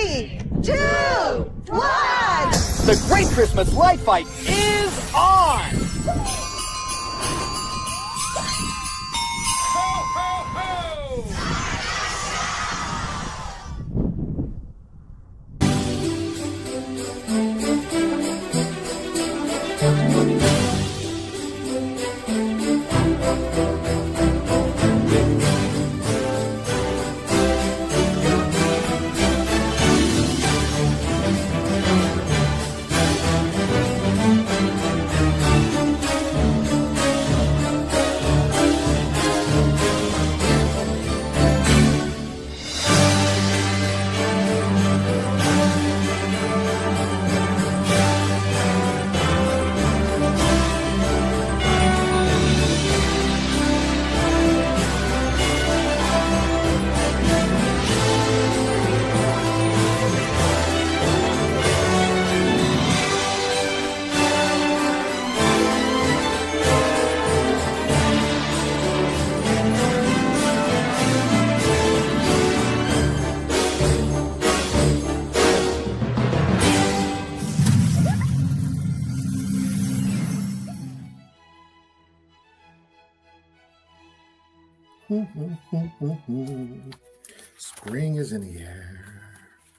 3, 2, 1. The Great Christmas Light Fight is on! Ho, ho, ho! Spring is in the air.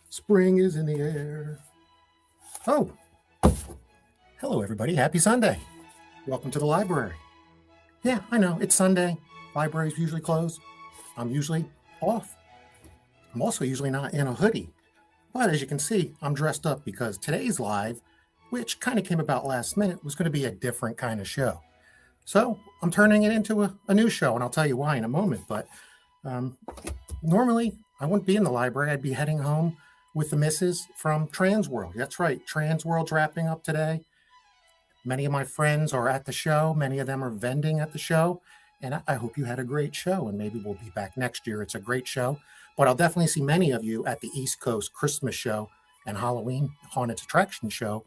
Spring is in the air. Oh, hello everybody. Happy Sunday. Welcome to the library. Yeah, I know, it's Sunday. Library's usually closed. I'm usually off. I'm also usually not in a hoodie. But as you can see, I'm dressed up because today's live, which kind of came about last minute, was going to be a different kind of show. So I'm turning it into a new show, and I'll tell you why in a moment. But normally I wouldn't be in the library. I'd be heading home with the missus from Trans World. That's right. Trans World's wrapping up today. Many of my friends are at the show. Many of them are vending at the show. And I hope you had a great show, and maybe we'll be back next year. It's a great show. But I'll definitely see many of you at the East Coast Christmas show and Halloween Haunted Attraction show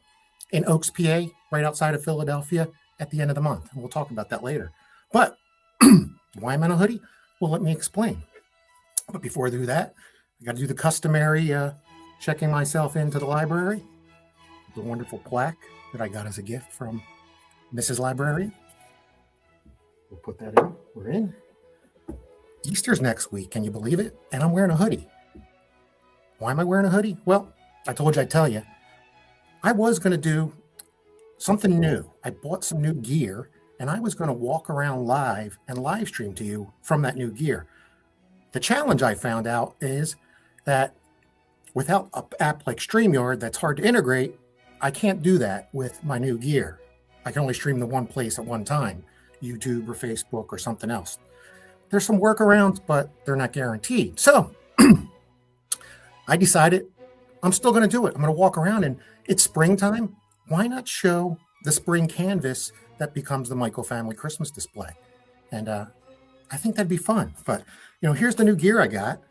in Oaks, PA, right outside of Philadelphia, at the end of the month. And we'll talk about that later. But why am I in a hoodie? Well, let me explain. But before I do that, I got to do the customary checking myself into the library. The wonderful plaque that I got as a gift from Mrs. Librarian. We'll put that in. We're in. Easter's next week. Can you believe it? And I'm wearing a hoodie. Why am I wearing a hoodie? Well, I told you I'd tell you. I was going to do something new. I bought some new gear, and I was going to walk around live and live stream to you from that new gear. The challenge I found out is that without an app like StreamYard that's hard to integrate, I can't do that with my new gear. I can only stream to one place at one time, YouTube or Facebook or something else. There's some workarounds, but they're not guaranteed. So I decided I'm still going to do it. I'm going to walk around, and it's springtime. Why not show the spring canvas that becomes the Michael family Christmas display? And I think that'd be fun. But, here's the new gear I got.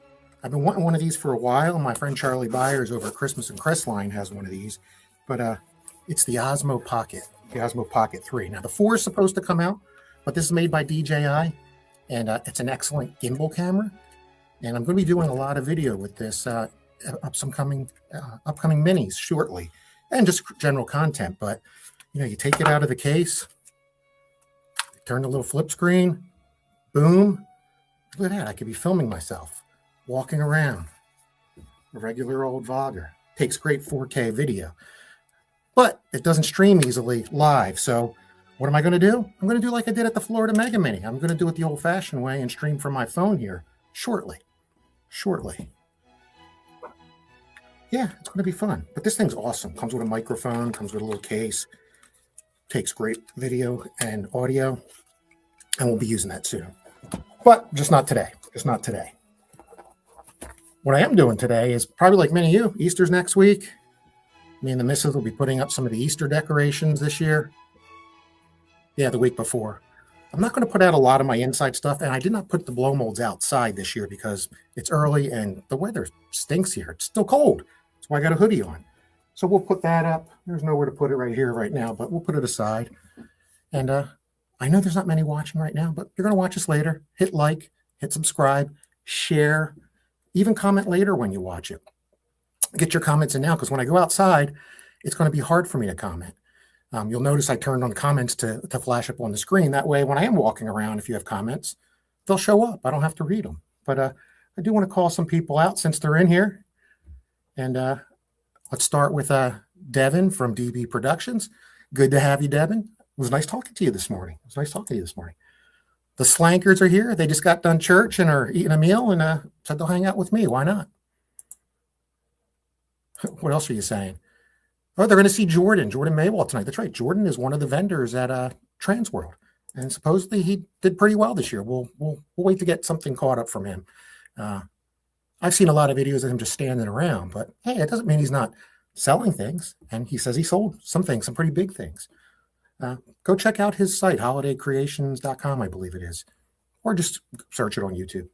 I've been wanting one of these for a while. My friend Charlie Byers over at Christmas and Crestline has one of these. But it's the Osmo Pocket, the Osmo Pocket 3. Now, the 4 is supposed to come out, but this is made by DJI. And it's an excellent gimbal camera. And I'm going to be doing a lot of video with this upcoming minis shortly. And just general content. But, you take it out of the case, turn the little flip screen, boom. Look at that. I could be filming myself, walking around. A regular old vlogger. Takes great 4K video. But it doesn't stream easily live. So what am I going to do? I'm going to do like I did at the Florida Mega Mini. I'm going to do it the old-fashioned way and stream from my phone here shortly. Yeah, it's going to be fun. But this thing's awesome. Comes with a microphone, comes with a little case. Takes great video and audio. And we'll be using that soon. But just not today. What I am doing today is probably like many of you, Easter's next week. Me and the missus will be putting up some of the Easter decorations this year. Yeah, the week before. I'm not going to put out a lot of my inside stuff, and I did not put the blow molds outside this year because it's early and the weather stinks here. It's still cold. That's why I got a hoodie on. So we'll put that up. There's nowhere to put it right here right now, but we'll put it aside. And I know there's not many watching right now, but you're going to watch us later. Hit like, hit subscribe, share, even comment later when you watch it. get your comments in now, because when I go outside, it's going to be hard for me to comment. You'll notice I turned on the comments to flash up on the screen. That way, when I am walking around, if you have comments, they'll show up. I don't have to read them. But I do want to call some people out since they're in here. And let's start with Devin from DB Productions. Good to have you, Devin. It was nice talking to you this morning. The Slankers are here. They just got done church and are eating a meal and said they'll hang out with me. Why not? What else are you saying? Oh, they're going to see Jordan Maywall tonight. That's right. Jordan is one of the vendors at Transworld, and supposedly he did pretty well this year. We'll wait to get something caught up from him. I've seen a lot of videos of him just standing around, but hey, it doesn't mean he's not selling things. And he says he sold some things, some pretty big things. Go check out his site, holidaycreations.com, I believe it is, or just search it on YouTube.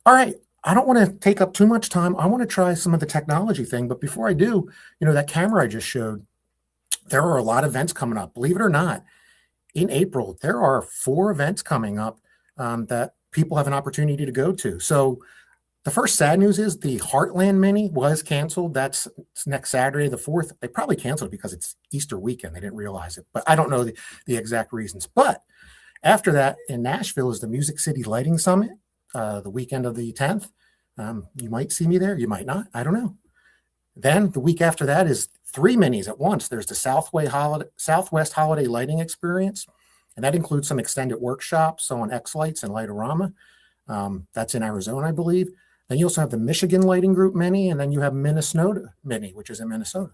All right. I don't want to take up too much time. I want to try some of the technology thing. But before I do, that camera I just showed, there are a lot of events coming up. Believe it or not, in April, there are 4 events coming up that people have an opportunity to go to. So the first sad news is the Heartland Mini was canceled. That's next Saturday, the 4th. They probably canceled because it's Easter weekend. They didn't realize it. But I don't know the exact reasons. But after that, in Nashville is the Music City Lighting Summit. The weekend of the 10th. You might see me there. You might not. I don't know. Then the week after that is 3 minis at once. There's the Southwest Holiday Lighting Experience, and that includes some extended workshops on X-Lights and Lightorama. That's in Arizona, I believe. Then you also have the Michigan Lighting Group Mini, and then you have Minnesota Mini, which is in Minnesota.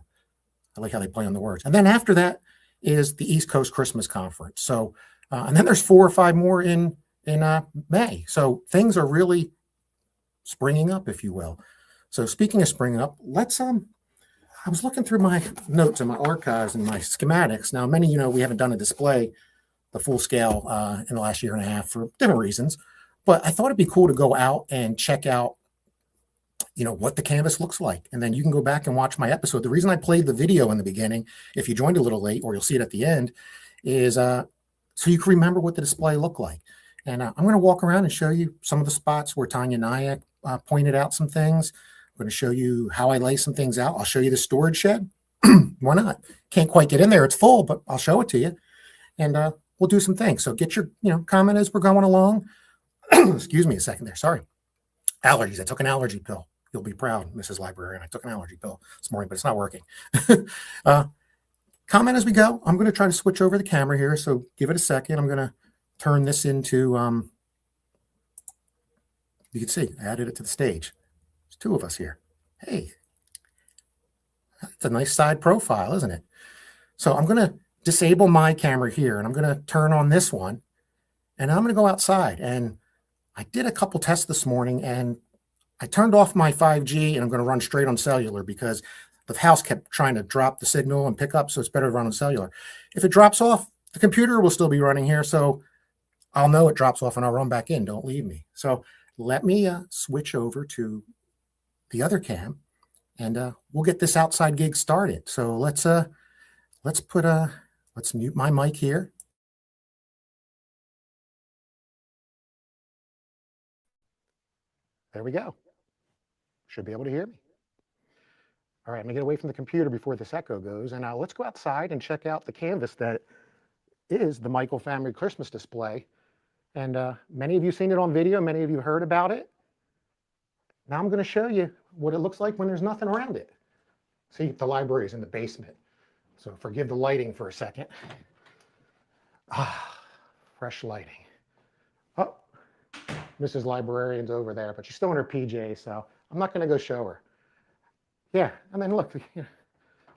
I like how they play on the words. And then after that is the East Coast Christmas Conference. So, and then there's 4 or 5 more in May. So things are really springing up, if you will. So speaking of springing up, let's I was looking through my notes and my archives and my schematics. Now, many we haven't done a display the full scale in the last year and a half for different reasons, but I thought it'd be cool to go out and check out what the canvas looks like, and then you can go back and watch my episode. The reason I played the video in the beginning, if you joined a little late, or you'll see it at the end, is so you can remember what the display looked like. And I'm going to walk around and show you some of the spots where Tanya Nyack pointed out some things. I'm going to show you how I lay some things out. I'll show you the storage shed. Why not? Can't quite get in there. It's full, but I'll show it to you. And we'll do some things. So get your comment as we're going along. Excuse me a second there. Sorry. Allergies. I took an allergy pill. You'll be proud, Mrs. Librarian. I took an allergy pill this morning, but it's not working. Comment as we go. I'm going to try to switch over the camera here. So give it a second. I'm going to turn this into, you can see, I added it to the stage. There's 2 of us here. Hey, that's a nice side profile, isn't it? So I'm going to disable my camera here, and I'm going to turn on this one, and I'm going to go outside. And I did a couple tests this morning, and I turned off my 5G, and I'm going to run straight on cellular because the house kept trying to drop the signal and pick up, so it's better to run on cellular. If it drops off, the computer will still be running here, so I'll know it drops off and I'll run back in. Don't leave me. So let me switch over to the other cam, and we'll get this outside gig started. So let's mute my mic here. There we go. Should be able to hear me. All right, I'm gonna get away from the computer before this echo goes, and let's go outside and check out the canvas that is the Michael Family Christmas display. And many of you seen it on video, many of you heard about it. Now I'm going to show you what it looks like when there's nothing around it. See, the library is in the basement, so forgive the lighting for a second. Fresh lighting. Oh, Mrs. Librarian's over there, but she's still in her PJs, so I'm not going to go show her. Yeah, and then look,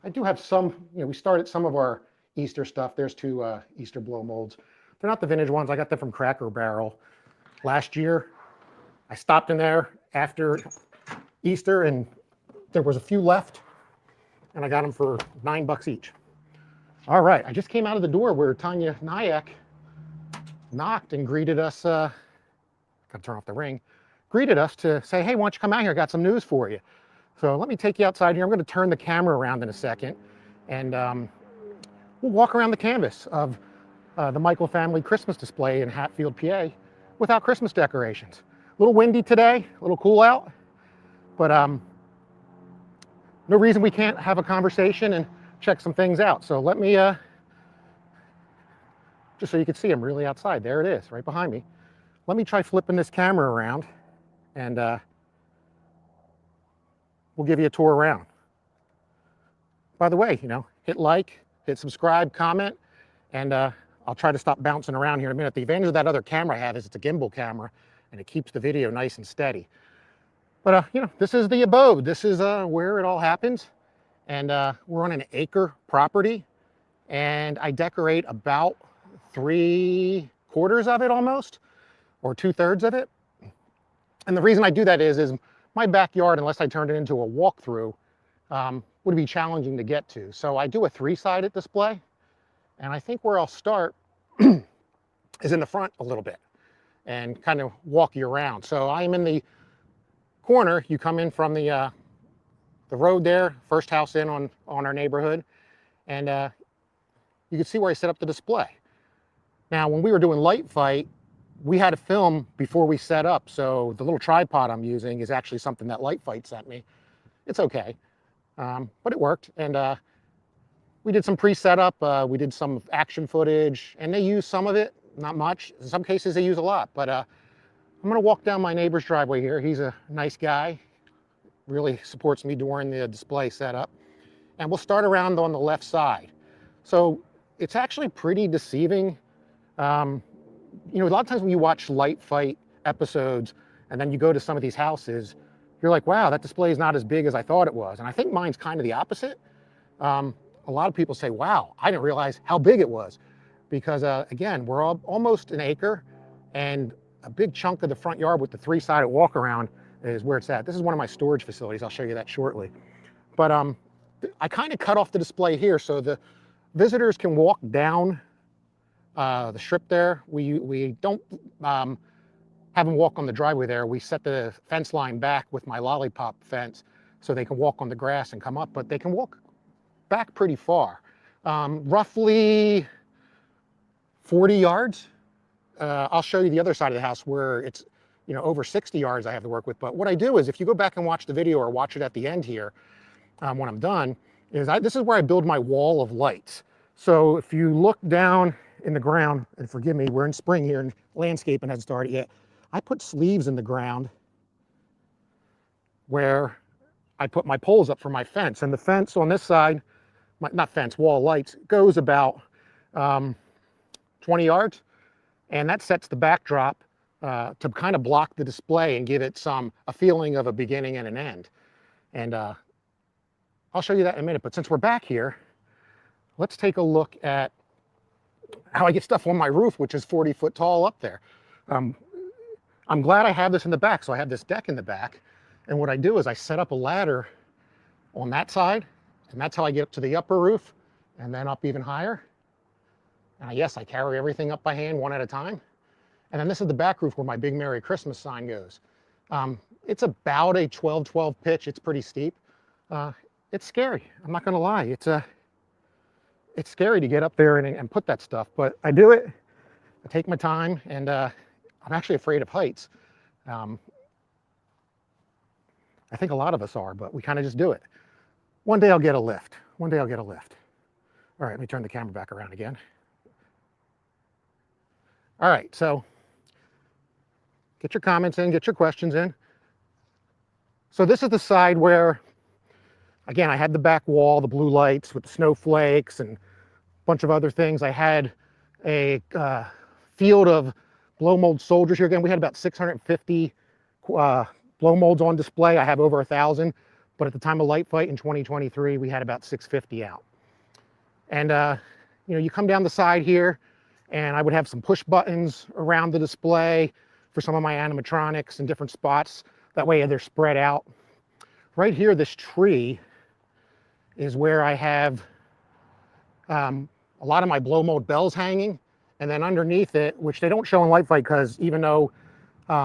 I do have some, we started some of our Easter stuff. There's 2 Easter blow molds. They're not the vintage ones. I got them from Cracker Barrel last year. I stopped in there after Easter, and there was a few left, and I got them for $9 each. All right, I just came out of the door where Tanya Nyack knocked and greeted us. Got to turn off the ring. Greeted us to say, hey, why don't you come out here? I got some news for you. So let me take you outside here. I'm going to turn the camera around in a second, and we'll walk around the canvas of the Michael Family Christmas display in Hatfield, PA, without Christmas decorations. A little windy today, a little cool out, but no reason we can't have a conversation and check some things out. So let me, just so you can see, I'm really outside. There it is, right behind me. Let me try flipping this camera around, and we'll give you a tour around. By the way, hit like, hit subscribe, comment, and I'll try to stop bouncing around here in a minute. The advantage of that other camera I have is it's a gimbal camera, and it keeps the video nice and steady. But, this is the abode. This is where it all happens. And we're on an acre property, and I decorate about 3/4 of it almost, or 2/3 of it. And the reason I do that is my backyard, unless I turned it into a walkthrough, would be challenging to get to. So I do a 3-sided display, and I think where I'll start is in the front a little bit and kind of walk you around. So I'm in the corner. You come in from the road there, first house in on our neighborhood, and you can see where I set up the display. Now, when we were doing Light Fight, we had to film before we set up, so the little tripod I'm using is actually something that Light Fight sent me. It's okay, but it worked, and we did some pre-setup, we did some action footage, and they used some of it, not much. In some cases, they use a lot, but I'm gonna walk down my neighbor's driveway here. He's a nice guy, really supports me during the display setup. And we'll start around on the left side. So it's actually pretty deceiving. A lot of times when you watch Light Fight episodes and then you go to some of these houses, you're like, wow, that display is not as big as I thought it was. And I think mine's kind of the opposite. A lot of people say, wow, I didn't realize how big it was. Because again, we're almost an acre, and a big chunk of the front yard with the 3-sided walk around is where it's at. This is one of my storage facilities. I'll show you that shortly. But I kind of cut off the display here so the visitors can walk down the strip there. We don't have them walk on the driveway there. We set the fence line back with my lollipop fence so they can walk on the grass and come up, but they can walk back pretty far. Roughly 40 yards. I'll show you the other side of the house where it's over 60 yards I have to work with. But what I do is, if you go back and watch the video or watch it at the end here, when I'm done, this is where I build my wall of lights. So if you look down in the ground, and forgive me, we're in spring here and landscaping hasn't started yet, I put sleeves in the ground where I put my poles up for my fence. And the fence on this side, not fence, wall of lights, goes about 20 yards. And that sets the backdrop to kind of block the display and give it a feeling of a beginning and an end. And I'll show you that in a minute. But since we're back here, let's take a look at how I get stuff on my roof, which is 40 foot tall up there. I'm glad I have this in the back. So I have this deck in the back. And what I do is I set up a ladder on that side, and that's how I get up to the upper roof and then up even higher. And yes, I carry everything up by hand one at a time. And then this is the back roof where my big Merry Christmas sign goes. It's about a 12-12 pitch. It's pretty steep. It's scary. I'm not gonna lie. It's scary to get up there and put that stuff, but I do it. I take my time, and I'm actually afraid of heights. I think a lot of us are, but we kind of just do it. One day I'll get a lift. One day I'll get a lift. All right, let me turn the camera back around again. All right, so get your comments in, get your questions in. So this is the side where, again, I had the back wall, the blue lights with the snowflakes and a bunch of other things. I had a field of blow mold soldiers here. Again, we had about 650 blow molds on display. I have over 1,000, but at the time of Light Fight in 2023, we had about 650 out. And you come down the side here, and I would have some push buttons around the display for some of my animatronics in different spots. That way they're spread out. Right here, this tree is where I have a lot of my blow mold bells hanging. And then underneath it, which they don't show in Light Fight because even though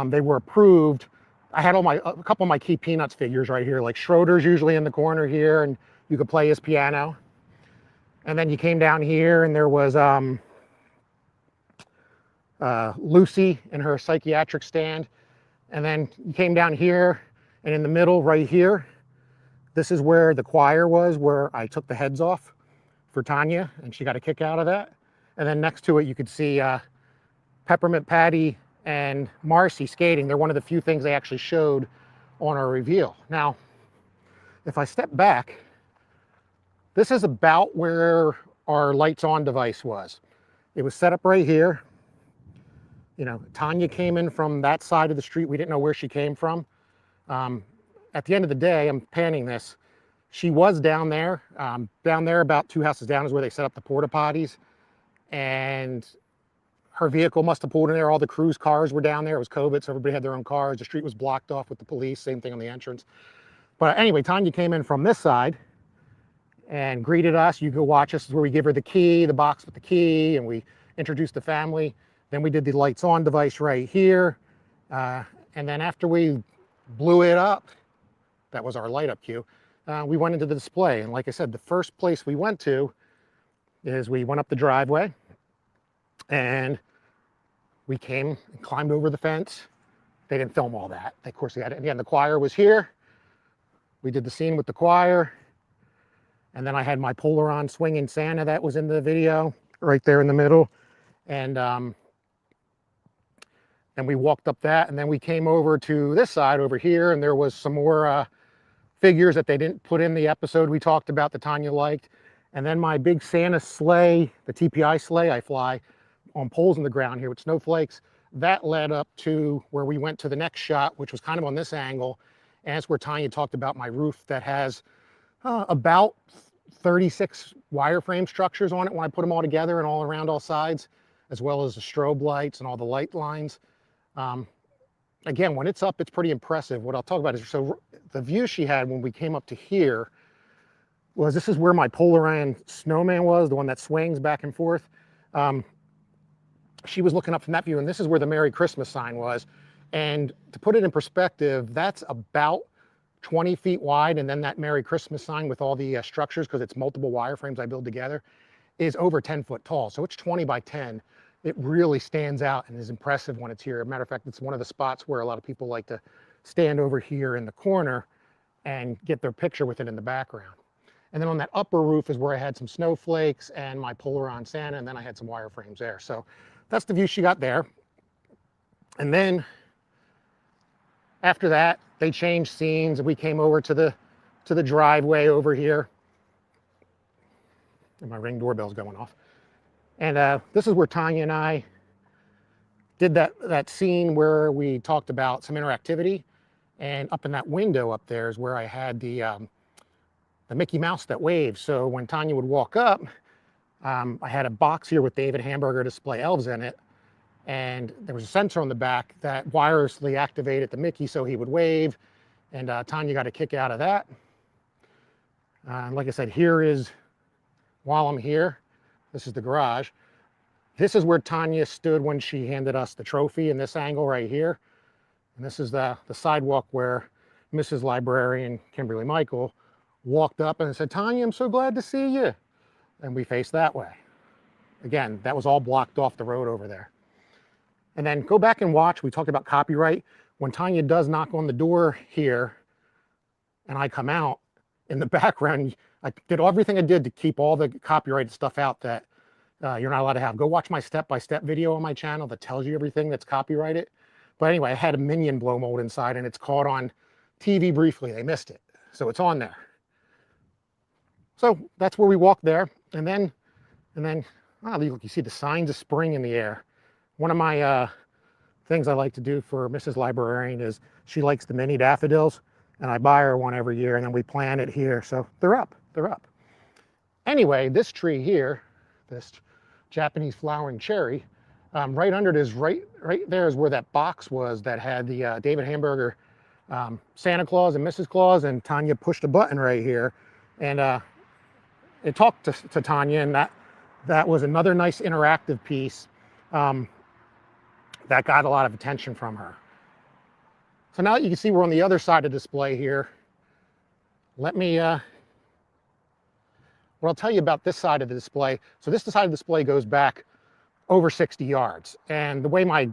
they were approved, I had a couple of my Key Peanuts figures right here, like Schroeder's usually in the corner here, and you could play his piano. And then you came down here and there was Lucy and her psychiatric stand. And then you came down here, and in the middle right here, This is where the choir was, where I took the heads off for Tanya, and she got a kick out of that. And then next to it, you could see Peppermint Patty and Marcy skating. They're one of the few things they actually showed on our reveal. Now, if I step back, this is about where our lights on device was. It was set up right here. You know, Tanya came in from that side of the street. We didn't know where she came from. At the end of the day, I'm panning this. She was down there. Down there, about 2 houses down, is where they set up the porta potties. And her vehicle must have pulled in there. All the cruise cars were down there. It was COVID, so everybody had their own cars. The street was blocked off with the police. Same thing on the entrance. But anyway, Tanya came in from this side and greeted us. You go watch us. This is where we give her the key, the box with the key, and we introduced the family. Then we did the lights on device right here. And then after we blew it up, that was our light up cue, we went into the display. And like I said, the first place we went to is we went up the driveway and we came and climbed over the fence. They didn't film all that. Of course, they had it. Again, the choir was here. We did the scene with the choir. And then I had my Polaron swinging Santa that was in the video right there in the middle. And then we walked up that, and then we came over to this side over here, and there was some more figures that they didn't put in the episode we talked about that Tanya liked. And then my big Santa sleigh, the TPI sleigh I fly on poles in the ground here with snowflakes, that led up to where we went to the next shot, which was kind of on this angle. And that's where Tanya talked about my roof that has about 36 wireframe structures on it when I put them all together and all around all sides, as well as the strobe lights and all the light lines. Again, when it's up, it's pretty impressive. What I'll talk about is, so the view she had when we came up to here was, this is where my Polaron snowman was, the one that swings back and forth. She was looking up from that view, and this is where the Merry Christmas sign was. And to put it in perspective, that's about 20 feet wide, and then that Merry Christmas sign with all the structures, because it's multiple wireframes I build together, is over 10 foot tall. So it's 20 by 10. It really stands out and is impressive when it's here. As a matter of fact, it's one of the spots where a lot of people like to stand over here in the corner and get their picture with it in the background. And then on that upper roof is where I had some snowflakes and my Polaron Santa, and then I had some wireframes there. So that's the view she got there. And then after that, they changed scenes, and we came over to the driveway over here. And my Ring doorbell's going off. And this is where Tanya and I did that scene where we talked about some interactivity. And up in that window up there is where I had the Mickey Mouse that waves. So when Tanya would walk up, I had a box here with David Hamburger Display Elves in it. And there was a sensor on the back that wirelessly activated the Mickey so he would wave. And Tanya got a kick out of that. Like I said, here is, while I'm here, this is the garage. This is where Tanya stood when she handed us the trophy, in this angle right here. And this is the sidewalk where Mrs. Librarian, Kimberly Michael, walked up and said, "Tanya, I'm so glad to see you." And we faced that way. Again, that was all blocked off the road over there. And then go back and watch. We talked about copyright. When Tanya does knock on the door here and I come out, in the background, I did everything I did to keep all the copyrighted stuff out that you're not allowed to have. Go watch my step-by-step video on my channel that tells you everything that's copyrighted. But anyway, I had a Minion blow mold inside, and it's caught on TV briefly. They missed it. So it's on there. So that's where we walked there. And then look, you see the signs of spring in the air. One of my things I like to do for Mrs. Librarian is she likes the mini daffodils, and I buy her one every year, and then we plant it here. So they're up. Anyway, this tree here, this Japanese flowering cherry, right under it is right there is where that box was that had the David Hamburger Santa Claus and Mrs. Claus, and Tanya pushed a button right here, and it talked to Tanya, and that was another nice interactive piece that got a lot of attention from her. So now that you can see we're on the other side of the display here, let me, what I'll tell you about this side of the display. So this side of the display goes back over 60 yards. And the way my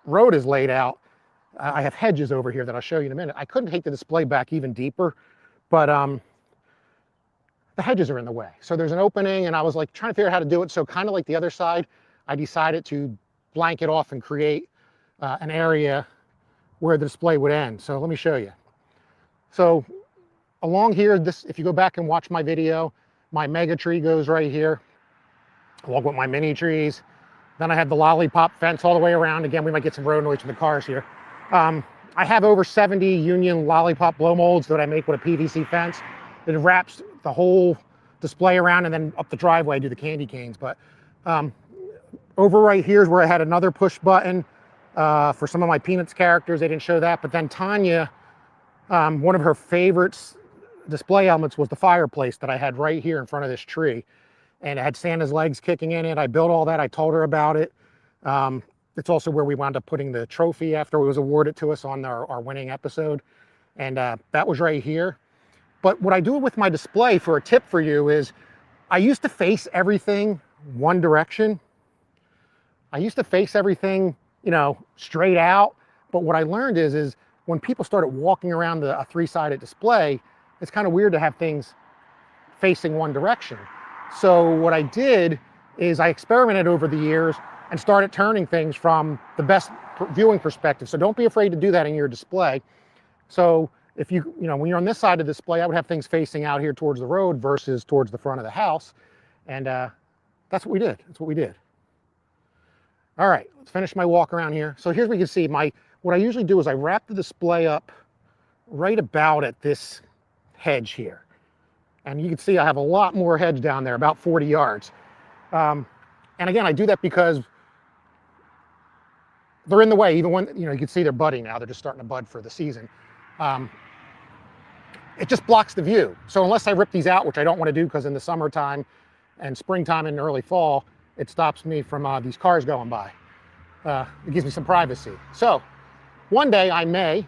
road is laid out, I have hedges over here that I'll show you in a minute. I couldn't take the display back even deeper but the hedges are in the way. So there's an opening, and I was like trying to figure out how to do it. So kind of like the other side, I decided to blank it off and create an area where the display would end. So let me show you. So along here, this, if you go back and watch my video, my mega tree goes right here, along with my mini trees. Then I have the lollipop fence all the way around. Again, we might get some road noise from the cars here. I have over 70 union lollipop blow molds that I make with a PVC fence. It wraps the whole display around, and then up the driveway I do the candy canes. But over right here is where I had another push button for some of my Peanuts characters. They didn't show that, but then Tanya, one of her favorites display elements was the fireplace that I had right here in front of this tree. And it had Santa's legs kicking in it. I built all that. I told her about it. It's also where we wound up putting the trophy after it was awarded to us on our winning episode. And that was right here. But what I do with my display, for a tip for you, is I used to face everything one direction. I used to face everything, you know, straight out. But what I learned is when people started walking around a three-sided display, it's kind of weird to have things facing one direction. So what I did is I experimented over the years and started turning things from the best viewing perspective. So don't be afraid to do that in your display. So if you know, when you're on this side of the display, I would have things facing out here towards the road versus towards the front of the house. And that's what we did. That's what we did. All right, let's finish my walk around here. So here's what you can see. What I usually do is I wrap the display up right about at this hedge here. And you can see I have a lot more hedge down there, about 40 yards. And again, I do that because they're in the way, even when, you know, you can see they're budding now. They're just starting to bud for the season. It just blocks the view. So unless I rip these out, which I don't want to do because in the summertime and springtime and early fall, it stops me from these cars going by. It gives me some privacy. So one day I may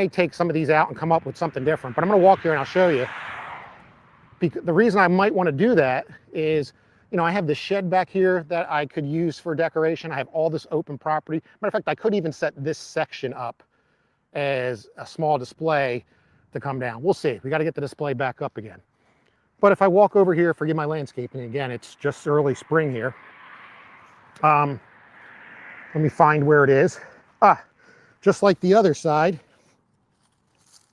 take some of these out and come up with something different, but I'm going to walk here and I'll show you. Because the reason I might want to do that is, you know, I have this shed back here that I could use for decoration. I have all this open property. Matter of fact, I could even set this section up as a small display to come down. We'll see. We got to get the display back up again. But if I walk over here, forgive my landscaping again, it's just early spring here. Let me find where it is. Just like the other side,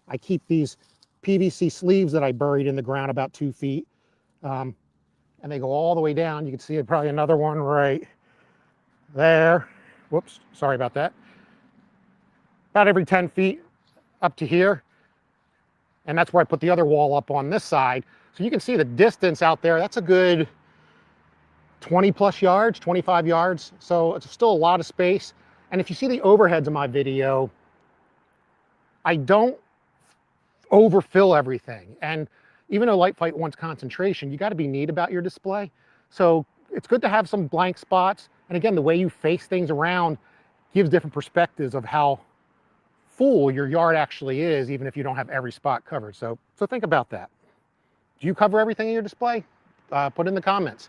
I keep these PVC sleeves that I buried in the ground about 2 feet. And they go all the way down. You can see probably another one right there. Whoops, sorry about that. About every 10 feet up to here. And that's where I put the other wall up on this side. So you can see the distance out there. That's a good 20 plus yards, 25 yards. So it's still a lot of space. And if you see the overheads of my video, I don't overfill everything. And even though Light Fight wants concentration, you got to be neat about your display. So it's good to have some blank spots. And again, the way you face things around gives different perspectives of how full your yard actually is, even if you don't have every spot covered. So think about that. Do you cover everything in your display? Put in the comments.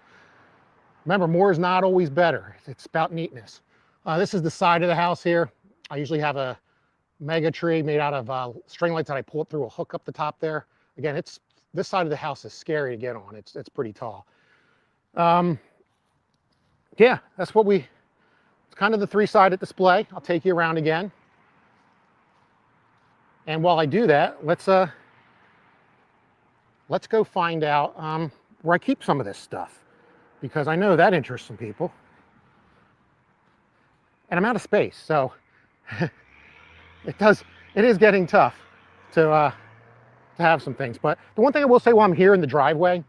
Remember, more is not always better. It's about neatness. This is the side of the house here. I usually have a mega tree made out of string lights that I pull up through a hook up the top there. Again, this side of the house is scary to get on. It's pretty tall. Yeah, that's it's kind of the three-sided display. I'll take you around again. And while I do that, let's go find out where I keep some of this stuff, because I know that interests some people. And I'm out of space, so it is getting tough to have some things. But the one thing I will say while I'm here in the driveway,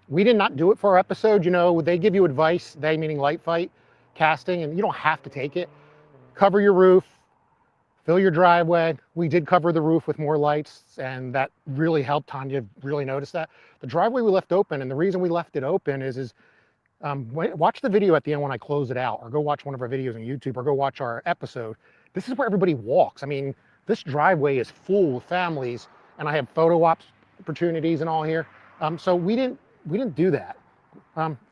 we did not do it for our episode. You know, they give you advice, they meaning Light Fight, casting, and you don't have to take it. Cover your roof, fill your driveway. We did cover the roof with more lights, and that really helped. Tanya really noticed that. The driveway we left open, and the reason we left it open is watch the video at the end when I close it out, or go watch one of our videos on YouTube, or go watch our episode. This is where everybody walks. I mean, this driveway is full with families, and I have photo ops opportunities and all here. So we didn't do that.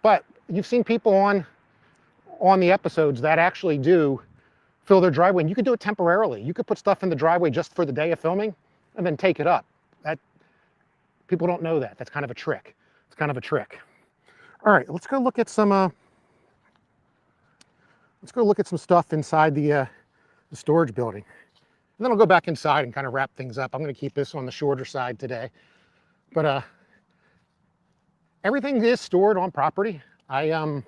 But you've seen people on the episodes that actually do fill their driveway, and you could do it temporarily. You could put stuff in the driveway just for the day of filming and then take it up. People don't know that. That's kind of a trick. It's kind of a trick. All right, let's go look at some stuff inside the storage building. And then I'll go back inside and kind of wrap things up. I'm going to keep this on the shorter side today. But everything is stored on property. I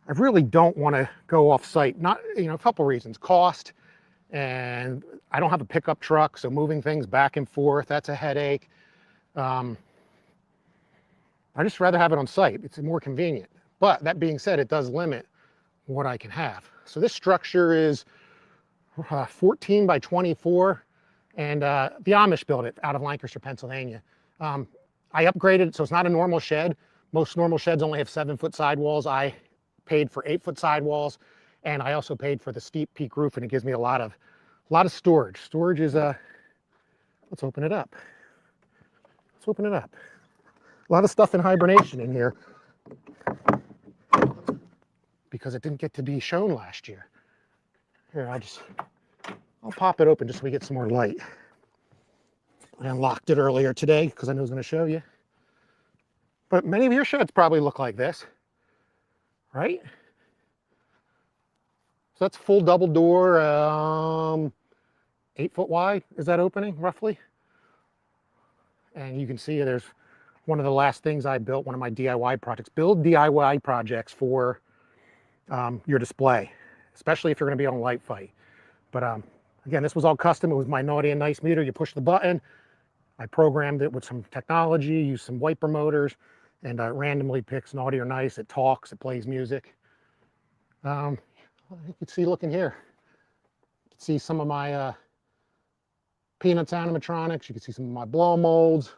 really don't want to go off site. Not, a couple reasons. Cost, and I don't have a pickup truck, so moving things back and forth, that's a headache. I just rather have it on site. It's more convenient. But that being said, it does limit what I can have. So this structure is 14 by 24, and the Amish built it out of Lancaster, Pennsylvania. I upgraded it, so it's not a normal shed. Most normal sheds only have 7-foot sidewalls. I paid for 8-foot sidewalls, and I also paid for the steep peak roof, and it gives me a lot of storage. Storage is let's open it up. Let's open it up. A lot of stuff in hibernation in here because it didn't get to be shown last year. Here, I'll pop it open just so we get some more light. I unlocked it earlier today because I knew I was going to show you. But many of your sheds probably look like this, right? So that's full double door, 8 foot wide is that opening roughly? And you can see there's one of the last things I built, one of my DIY projects. Build DIY projects for your display, especially if you're going to be on light fight. But again, this was all custom. It was my Naughty and Nice meter. You push the button. I programmed it with some technology, used some wiper motors, and randomly picks Naughty or Nice. It talks, it plays music. You can see, looking here, you can see some of my Peanuts animatronics. You can see some of my blow molds.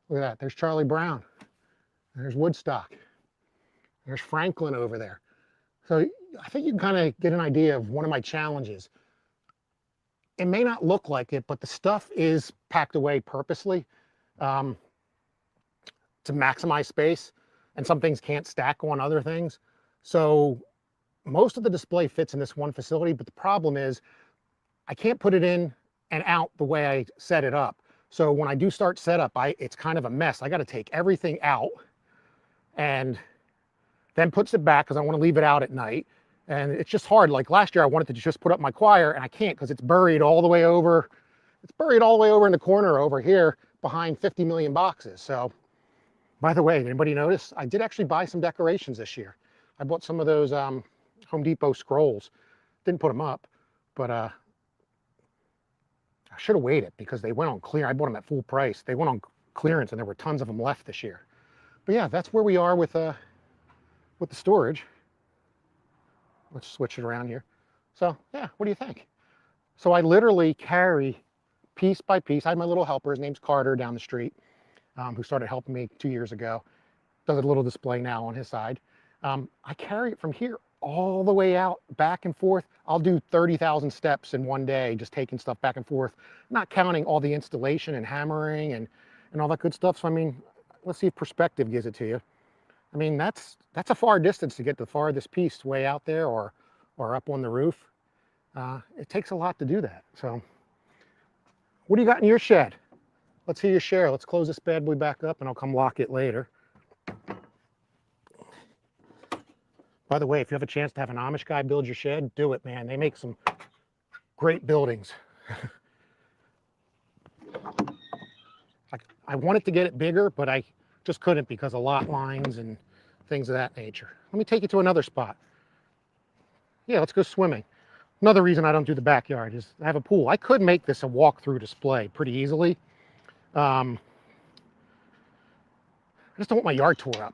Look at that. There's Charlie Brown. There's Woodstock. There's Franklin over there. So I think you can kind of get an idea of one of my challenges. It may not look like it, but the stuff is packed away purposely to maximize space, and some things can't stack on other things. So most of the display fits in this one facility, but the problem is I can't put it in and out the way I set it up. So when I do start setup, it's kind of a mess. I got to take everything out and then puts it back because I want to leave it out at night. And it's just hard. Like last year, I wanted to just put up my choir, and I can't because it's buried all the way over. It's buried all the way over in the corner over here behind 50 million boxes. So, by the way, anybody notice? I did actually buy some decorations this year. I bought some of those Home Depot scrolls. Didn't put them up, but I should have waited because they went on clear. I bought them at full price. They went on clearance, and there were tons of them left this year. But yeah, that's where we are with the storage. Let's switch it around here. So yeah, what do you think? So I literally carry piece by piece. I had my little helper. His name's Carter down the street, who started helping me 2 years ago. Does a little display now on his side. I carry it from here all the way out, back and forth. I'll do 30,000 steps in one day, just taking stuff back and forth, not counting all the installation and hammering and all that good stuff. So I mean, let's see if perspective gives it to you. I mean, that's a far distance to get the farthest piece way out there or up on the roof. It takes a lot to do that. So what do you got in your shed? Let's hear your share. Let's close this bad boy back up and I'll come lock it later. By the way, if you have a chance to have an Amish guy build your shed, do it, man. They make some great buildings. I wanted to get it bigger, but I just couldn't because of lot lines and things of that nature. Let me take you to another spot. Yeah, let's go swimming. Another reason I don't do the backyard is I have a pool. I could make this a walk-through display pretty easily. I just don't want my yard tore up.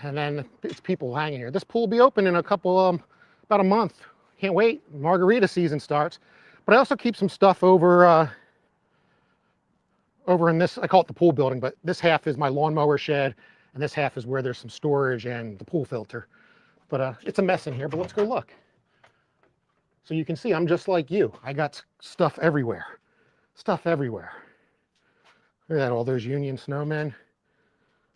And then it's people hanging here. This pool will be open in about a month. Can't wait. Margarita season starts. But I also keep some stuff over in this, I call it the pool building, but this half is my lawnmower shed, and this half is where there's some storage and the pool filter. But it's a mess in here, but let's go look. So you can see I'm just like you. I got stuff everywhere. Stuff everywhere. Look at that, all those Union snowmen.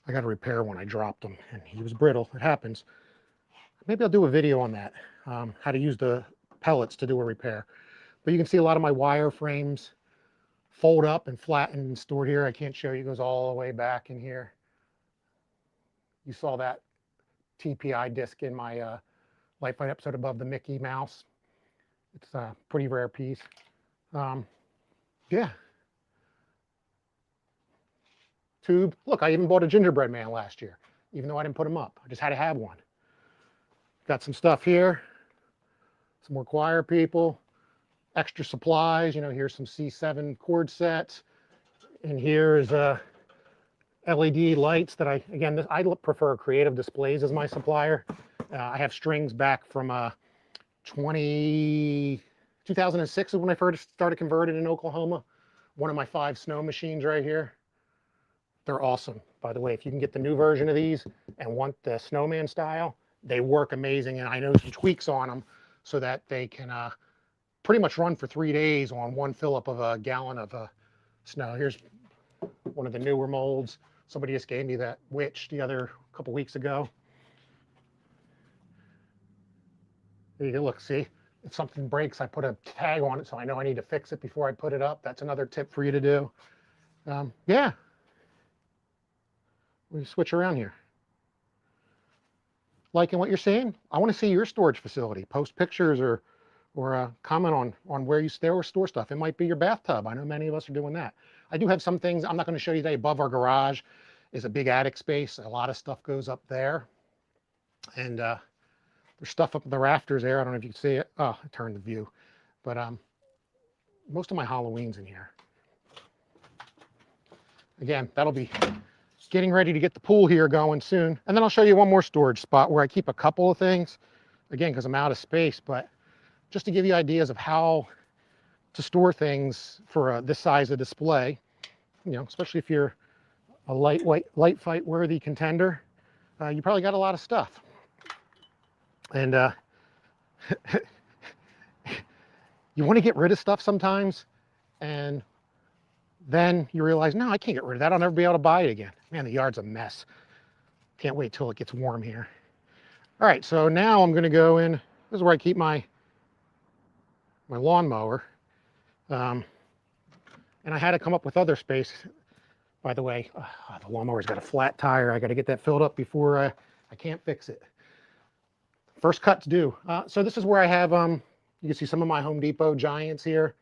I got to repair one. I dropped him, and he was brittle. It happens. Maybe I'll do a video on that, how to use the pellets to do a repair. But you can see a lot of my wire frames fold up and flatten and stored here. I can't show you. It goes all the way back in here. You saw that TPI disc in my Light Fight episode above the Mickey Mouse. It's a pretty rare piece. Yeah. Tube. Look, I even bought a gingerbread man last year, even though I didn't put him up. I just had to have one. Got some stuff here. Some more choir people. Extra supplies. You know, here's some C7 cord sets. And here's LED lights that I prefer Creative Displays as my supplier. I have strings back from 2006 is when I first started converting in Oklahoma. One of my 5 snow machines right here. They're awesome, by the way. If you can get the new version of these and want the snowman style, they work amazing. And I know some tweaks on them so that they can pretty much run for 3 days on one fill-up of a gallon of snow. Here's one of the newer molds. Somebody just gave me that witch the other couple weeks ago. There you go, look, see? If something breaks, I put a tag on it so I know I need to fix it before I put it up. That's another tip for you to do. Yeah. We switch around here. Liking what you're seeing? I want to see your storage facility. Post pictures or comment on where you store stuff. It might be your bathtub. I know many of us are doing that. I do have some things I'm not going to show you today. Above our garage is a big attic space. A lot of stuff goes up there. And there's stuff up in the rafters there. I don't know if you can see it. Oh, I turned the view. But most of my Halloween's in here. Again, that'll be getting ready to get the pool here going soon. And then I'll show you one more storage spot where I keep a couple of things. Again, because I'm out of space, but just to give you ideas of how to store things for this size of display, you know, especially if you're a light fight worthy contender, you probably got a lot of stuff. And you want to get rid of stuff sometimes, and then you realize, no, I can't get rid of that. I'll never be able to buy it again. Man, the yard's a mess. Can't wait till it gets warm here. All right, so now I'm going to go in. This is where I keep my lawnmower. And I had to come up with other space. By the way, the lawnmower's got a flat tire. I got to get that filled up before I can't fix it. First cut's due. So this is where I have, you can see some of my Home Depot giants here.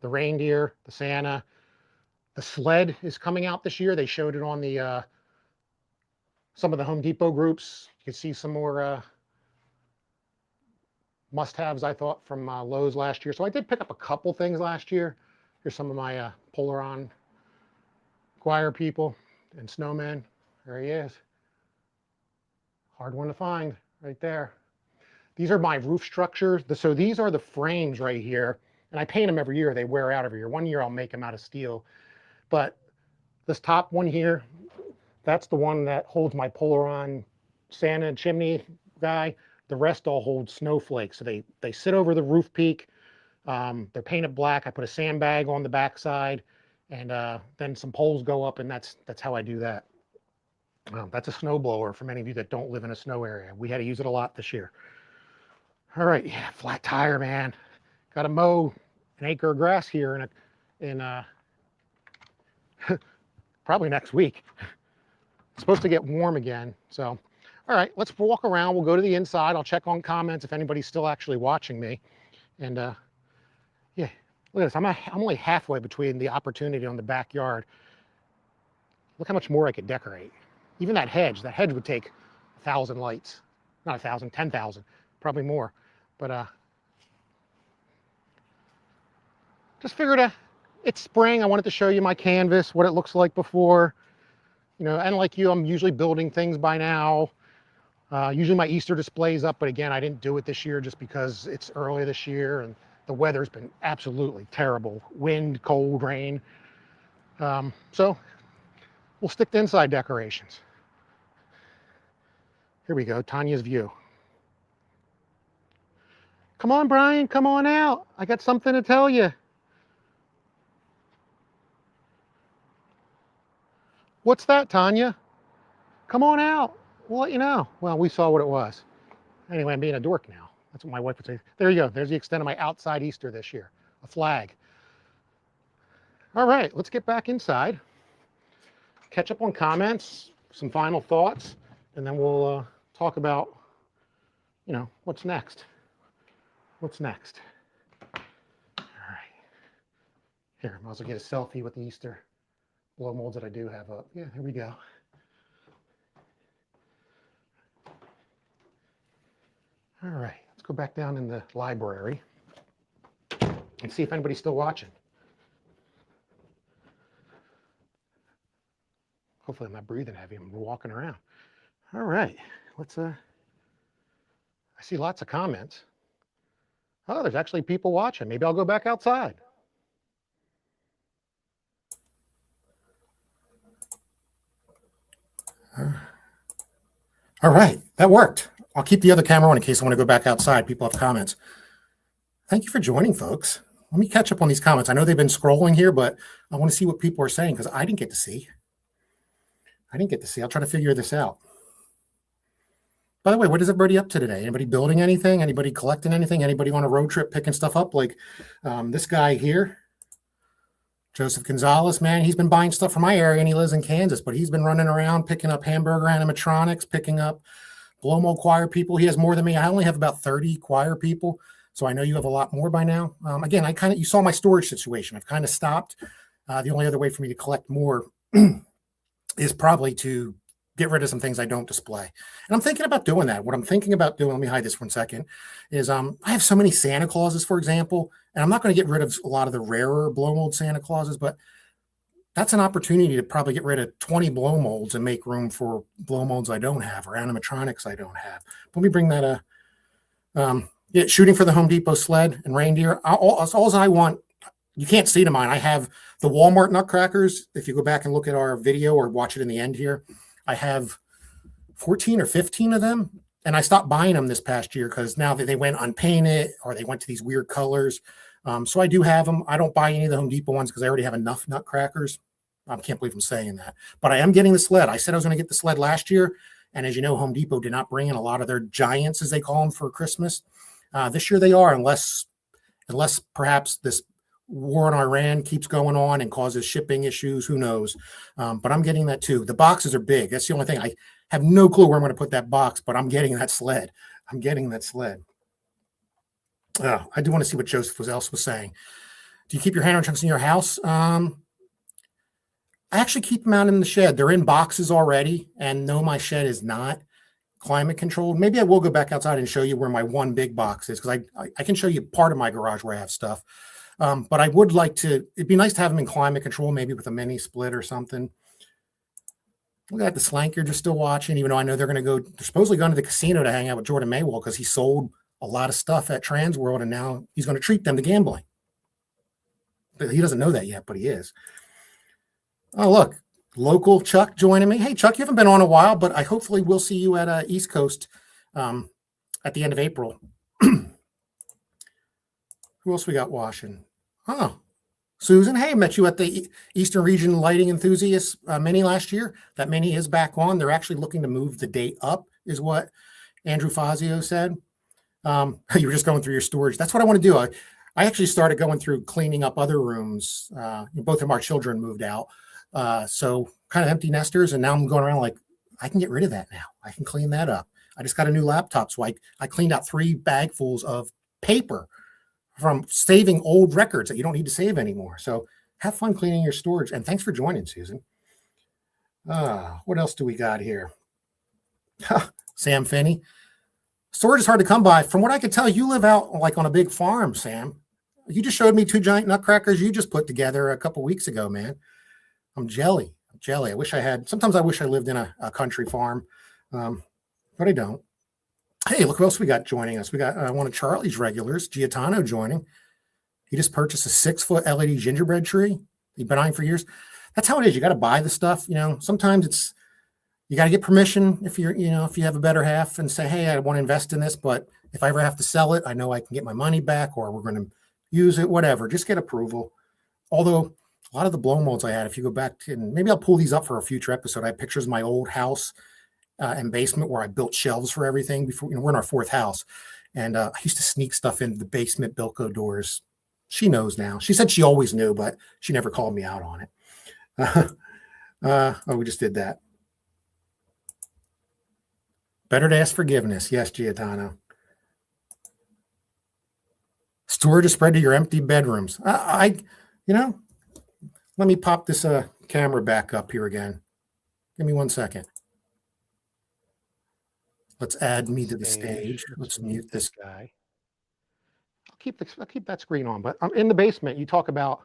The reindeer, the Santa. The sled is coming out this year. They showed it on the some of the Home Depot groups. You can see some more must-haves, I thought, from Lowe's last year. So I did pick up a couple things last year. Here's some of my Polaron choir people and snowmen. There he is. Hard one to find right there. These are my roof structures. So these are the frames right here. And I paint them every year. They wear out every year. One year I'll make them out of steel. But this top one here, that's the one that holds my Polaron Santa chimney guy. The rest all hold snowflakes. So they sit over the roof peak. They're painted black. I put a sandbag on the backside, and then some poles go up, and that's how I do that. That's a snow blower for many of you that don't live in a snow area. We had to use it a lot this year. All right, yeah, flat tire, man. Got to mow an acre of grass here in probably next week. It's supposed to get warm again. So, all right, let's walk around. We'll go to the inside. I'll check on comments if anybody's still actually watching me. And yeah, look at this. I'm only halfway between the opportunity on the backyard. Look how much more I could decorate. Even that hedge would take 1,000 lights. Not 1,000, 10,000, probably more. But just figured it's spring. I wanted to show you my canvas, what it looks like before. You know, and like you, I'm usually building things by now. Usually my Easter display's up, but again, I didn't do it this year just because it's early this year and the weather's been absolutely terrible. Wind, cold, rain. So we'll stick to inside decorations. Here we go, Tanya's view. Come on, Brian, come on out. I got something to tell you. What's that, Tanya? Come on out. We'll let you know. Well, we saw what it was. Anyway, I'm being a dork now. That's what my wife would say. There you go. There's the extent of my outside Easter this year. A flag. All right, let's get back inside, catch up on comments, some final thoughts, and then we'll talk about, what's next. What's next? All right. Here, I might as well get a selfie with the Easter blow molds that I do have up. Yeah, here we go. All right, let's go back down in the library and see if anybody's still watching. Hopefully I'm not breathing heavy. I'm walking around. All right, let's, I see lots of comments. Oh, there's actually people watching. Maybe I'll go back outside. All right, that worked. I'll keep the other camera on in case I want to go back outside. People have comments. Thank you for joining, folks. Let me catch up on these comments. I know they've been scrolling here, but I want to see what people are saying because I didn't get to see. I'll try to figure this out. By the way, what is everybody up to today? Anybody building anything? Anybody collecting anything? Anybody on a road trip picking stuff up? Like this guy here, Joseph Gonzalez, man, he's been buying stuff from my area and he lives in Kansas, but he's been running around picking up hamburger animatronics, picking up blow mold choir people. He has more than me. I only have about 30 choir people. So I know you have a lot more by now. Again, you saw my storage situation. I've kind of stopped. The only other way for me to collect more is probably to get rid of some things I don't display. And I'm thinking about doing that. What I'm thinking about doing, let me hide this for a second, is I have so many Santa Clauses, for example, and I'm not going to get rid of a lot of the rarer blow mold Santa Clauses, but that's an opportunity to probably get rid of 20 blow molds and make room for blow molds I don't have or animatronics I don't have. Let me bring that shooting for the Home Depot sled and reindeer. All I want, you can't see to mine. I have the Walmart nutcrackers. If you go back and look at our video or watch it in the end here, I have 14 or 15 of them. And I stopped buying them this past year because now that they went unpainted or they went to these weird colors. So I do have them. I don't buy any of the Home Depot ones because I already have enough nutcrackers. I can't believe I'm saying that. But I am getting the sled. I said I was going to get the sled last year. And as you know, Home Depot did not bring in a lot of their giants, as they call them, for Christmas. This year they are, unless perhaps this war in Iran keeps going on and causes shipping issues. Who knows? But I'm getting that too. The boxes are big. That's the only thing. I have no clue where I'm going to put that box, but I'm getting that sled. I do want to see what Joseph else was saying. Do you keep your animatronics in your house? I actually keep them out in the shed. They're in boxes already, and no, my shed is not climate controlled. Maybe I will go back outside and show you where my one big box is, because I can show you part of my garage where I have stuff. But I would like to, it'd be nice to have them in climate control, maybe with a mini split or something. Look at the Slanker just still watching, even though I know they're supposedly going to the casino to hang out with Jordan Maywell because he sold a lot of stuff at Transworld and now he's going to treat them to gambling. But he doesn't know that yet, but he is. Oh, look, local Chuck joining me. Hey, Chuck, you haven't been on a while, but I hopefully will see you at East Coast at the end of April. Who else we got watching? Oh, Susan. Hey, I met you at the Eastern Region Lighting Enthusiast Mini last year. That Mini is back on. They're actually looking to move the date up, is what Andrew Fazio said. You were just going through your storage. That's what I want to do. I actually started going through cleaning up other rooms. Both of our children moved out. So kind of empty nesters. And now I'm going around like, I can get rid of that now. I can clean that up. I just got a new laptop. So I cleaned out 3 bagfuls of paper from saving old records that you don't need to save anymore. So have fun cleaning your storage. And thanks for joining, Susan. What else do we got here? Sam Finney. Storage is hard to come by. From what I could tell, you live out like on a big farm, Sam. You just showed me 2 giant nutcrackers you just put together a couple weeks ago, man. I'm jelly. I wish I had. Sometimes I wish I lived in a country farm, but I don't. Hey, look who else we got joining us. We got one of Charlie's regulars, Giotano, joining. He just purchased a 6-foot LED gingerbread tree. He's been eyeing for years. That's how it is. You got to buy the stuff. Sometimes you got to get permission if if you have a better half and say, hey, I want to invest in this, but if I ever have to sell it, I know I can get my money back or we're going to use it, whatever. Just get approval. Although a lot of the blow molds I had, if you go back to, and maybe I'll pull these up for a future episode. I have pictures of my old house and basement where I built shelves for everything before. We're in our 4th house, and I used to sneak stuff into the basement Bilco doors She knows now. She said she always knew, but she never called me out on it. Oh, we just did that. Better to ask forgiveness. Yes, Giordano. Storage is spread to your empty bedrooms. You know, let me pop this camera back up here again. Give me 1 second. Let's add me to the stage. Let's mute this guy. I'll keep that screen on. But I'm in the basement. You talk about,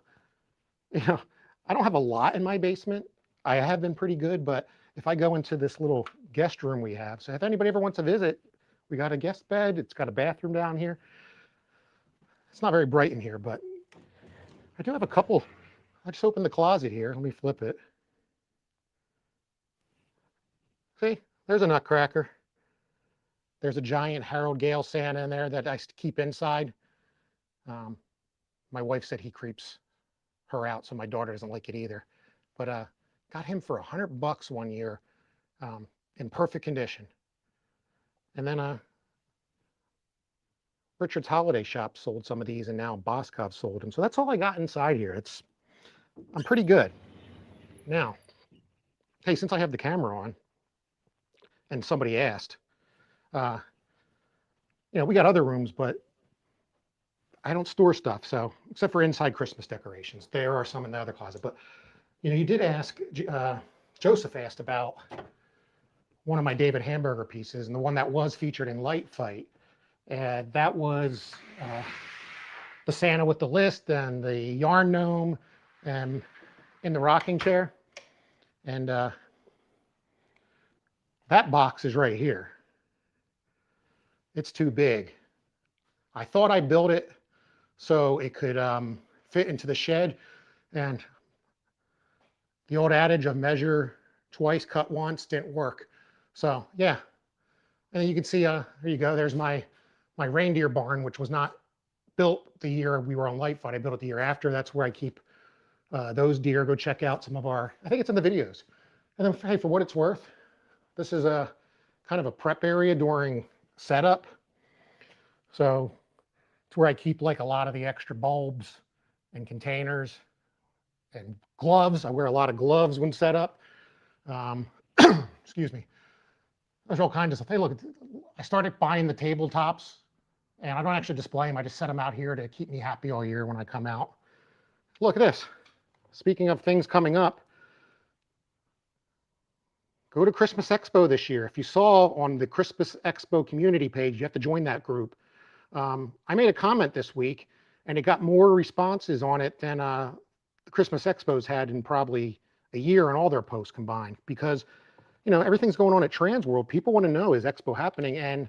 I don't have a lot in my basement. I have been pretty good, but if I go into this little guest room we have, so if anybody ever wants to visit, we got a guest bed. It's got a bathroom down here. It's not very bright in here, but I do have a couple. I just opened the closet here. Let me flip it. See, there's a nutcracker. There's a giant Harold Gale Santa in there that I keep inside. My wife said he creeps her out, so my daughter doesn't like it either. But got him for $100 one year, in perfect condition. And then Richard's Holiday Shop sold some of these, and now Boskov sold them. So that's all I got inside here. I'm pretty good. Now, hey, since I have the camera on, and somebody asked, we got other rooms, but I don't store stuff. So except for inside Christmas decorations, there are some in the other closet. But you did ask, Joseph asked about one of my David Hamburger pieces, and the one that was featured in Light Fight. And that was the Santa with the list and the yarn gnome and in the rocking chair. And that box is right here. It's too big. I thought I built it so it could fit into the shed. And the old adage of measure twice, cut once didn't work. So yeah. And then you can see, there you go. There's my reindeer barn, which was not built the year we were on Light Fight. I built it the year after. That's where I keep those deer. Go check out some of I think it's in the videos. And then, hey, for what it's worth, this is a kind of a prep area during setup. So it's where I keep like a lot of the extra bulbs and containers and gloves. I wear a lot of gloves when set up. Excuse me. There's all kinds of stuff. Hey, look, I started buying the tabletops, and I don't actually display them. I just set them out here to keep me happy all year when I come out. Look at this. Speaking of things coming up, go to Christmas Expo this year. If you saw on the Christmas Expo community page, you have to join that group. I made a comment this week, and it got more responses on it than the Christmas Expos had in probably a year in all their posts combined, because everything's going on at Transworld. People want to know, is Expo happening? And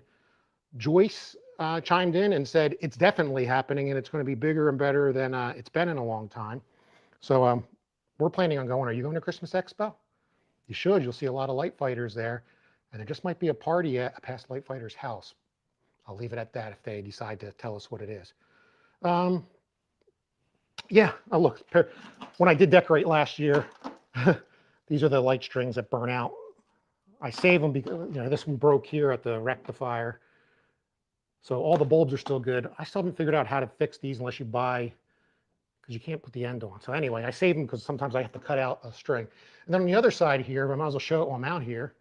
Joyce chimed in and said, it's definitely happening, and it's going to be bigger and better than it's been in a long time. So we're planning on going. Are you going to Christmas Expo? You should. You'll see a lot of Light Fighters there. And there just might be a party at a past Light Fighter's house. I'll leave it at that if they decide to tell us what it is. Yeah, oh, look, when I did decorate last year, these are the light strings that burn out. I save them because this one broke here at the rectifier. So all the bulbs are still good. I still haven't figured out how to fix these unless you buy, because you can't put the end on. So anyway, I save them because sometimes I have to cut out a string. And then on the other side here, I might as well show it while I'm out here.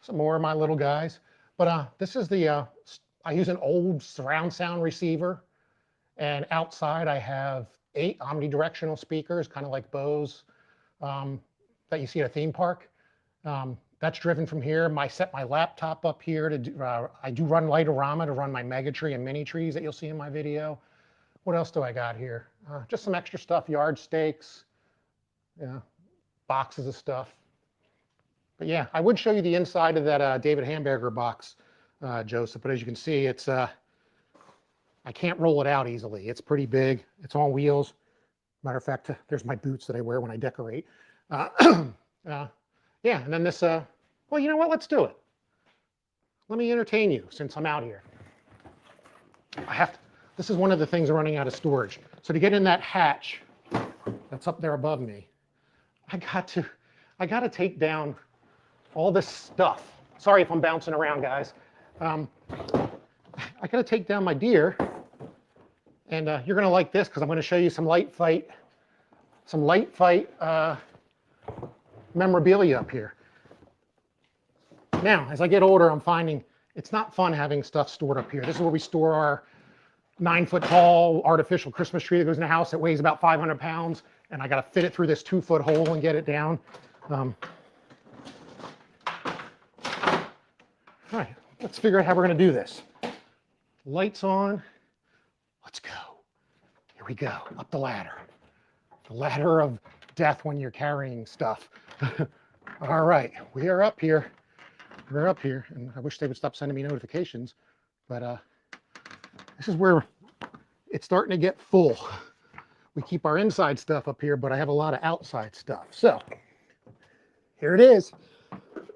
Some more of my little guys. But this is I use an old surround sound receiver. And outside I have 8 omnidirectional speakers, kind of like Bose that you see at a theme park. That's driven from here. I set my laptop up here to do, I do run Lightorama to run my mega tree and mini trees that you'll see in my video. What else do I got here? Just some extra stuff, yard stakes, boxes of stuff. But yeah, I would show you the inside of that David Hamburger box, Joseph. But as you can see, it's I can't roll it out easily. It's pretty big. It's on wheels. Matter of fact, there's my boots that I wear when I decorate. Yeah, and then this, well, you know what? Let's do it. Let me entertain you since I'm out here. This is one of the things running out of storage. So to get in that hatch that's up there above me, I got to take down all this stuff. Sorry if I'm bouncing around, guys. I got to take down my deer And you're going to like this because I'm going to show you some light fight memorabilia up here. Now, as I get older, I'm finding it's not fun having stuff stored up here. This is where we store our 9-foot tall artificial Christmas tree that goes in the house that weighs about 500 pounds. And I got to fit it through this 2-foot hole and get it down. All right, let's figure out how we're going to do this. Lights on. Let's go. Here we go. Up the ladder. The ladder of death when you're carrying stuff. All right, we are up here. We're up here, and I wish they would stop sending me notifications, but this is where it's starting to get full. We keep our inside stuff up here, but I have a lot of outside stuff. So here it is,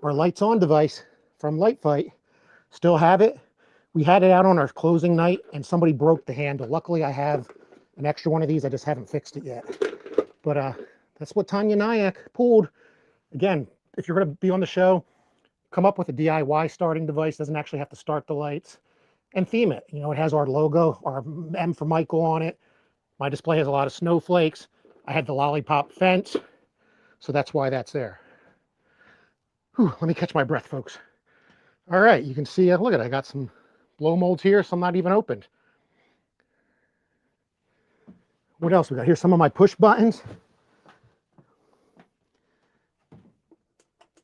our lights on device from Light Fight. Still have it. We had it out on our closing night, and somebody broke the handle. Luckily, I have an extra one of these. I just haven't fixed it yet. But that's what Tanya Nyack pulled. Again, if you're going to be on the show, come up with a DIY starting device. Doesn't actually have to start the lights, and theme it. You know, it has our logo, our M for Michael on it. My display has a lot of snowflakes. I had the lollipop fence, so that's why that's there. Whew, let me catch my breath, folks. All right, you can see, look at it. I got some blow molds here, some not even opened. What else we got? Here's some of my push buttons.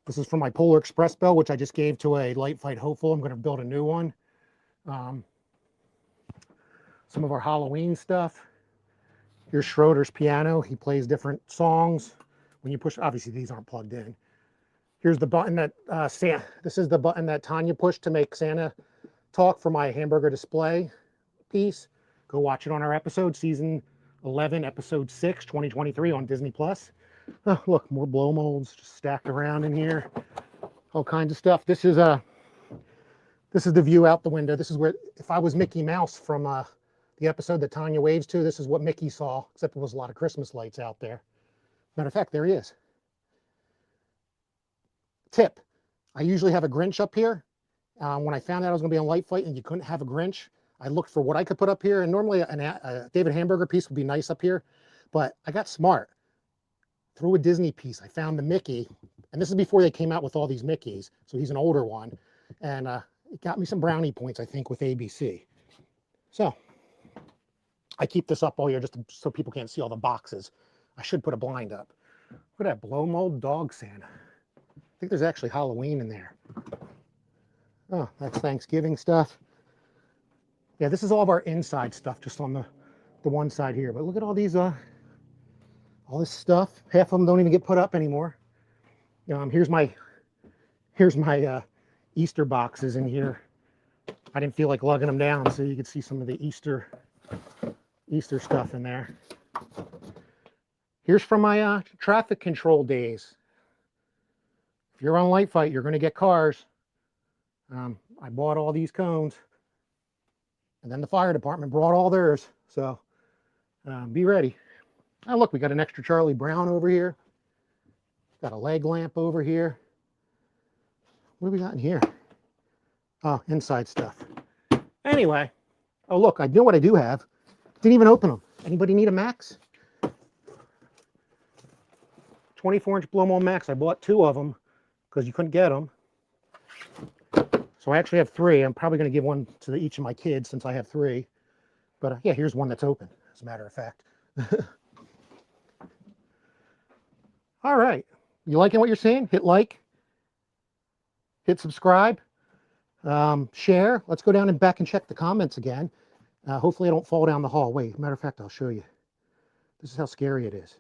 This is from my Polar Express bell, which I just gave to a Light Fight hopeful. I'm going to build a new one. Some of our Halloween stuff. Here's Schroeder's piano. He plays different songs. When you push, obviously these aren't plugged in. Here's the button that this is the button that Tanya pushed to make Santa talk for my hamburger display piece. Go watch it on our episode, season 11, episode 6, 2023 on Disney Plus. Oh, look, more blow molds just stacked around in here. All kinds of stuff. This is the view out the window. This is where, if I was Mickey Mouse from the episode that Tanya waves to, this is what Mickey saw, except there was a lot of Christmas lights out there. Matter of fact, there he is. Tip, I usually have a Grinch up here. When I found out I was going to be on Light Fight and you couldn't have a Grinch, I looked for what I could put up here. And normally a David Hamburger piece would be nice up here, but I got smart. Through a Disney piece, I found the Mickey, and this is before they came out with all these Mickeys, so he's an older one, and it got me some brownie points, I think, with ABC. So I keep this up all year just so people can't see all the boxes. I should put a blind up. Look at that blow mold dog Santa. I think there's actually Halloween in there. Oh, that's Thanksgiving stuff. Yeah, this is all of our inside stuff, just on the one side here. But look at all these, all this stuff. Half of them don't even get put up anymore. Here's my Easter boxes in here. I didn't feel like lugging them down, so you could see some of the Easter stuff in there. Here's from my traffic control days. If you're on Light Fight, you're going to get cars. I bought all these cones, and then the fire department brought all theirs. So be ready. Oh, look, we got an extra Charlie Brown over here. Got a leg lamp over here. What do we got in here? Oh, inside stuff. Anyway, oh, look, I know what I do have. Didn't even open them. Anybody need a Max? 24-inch blow mold Max. I bought 2 of them because you couldn't get them. So I actually have 3. I'm probably going to give one to each of my kids since I have 3. But yeah, here's one that's open, as a matter of fact. All right. You liking what you're seeing? Hit like. Hit subscribe. Share. Let's go down and back and check the comments again. Hopefully I don't fall down the hall. Wait, matter of fact, I'll show you. This is how scary it is.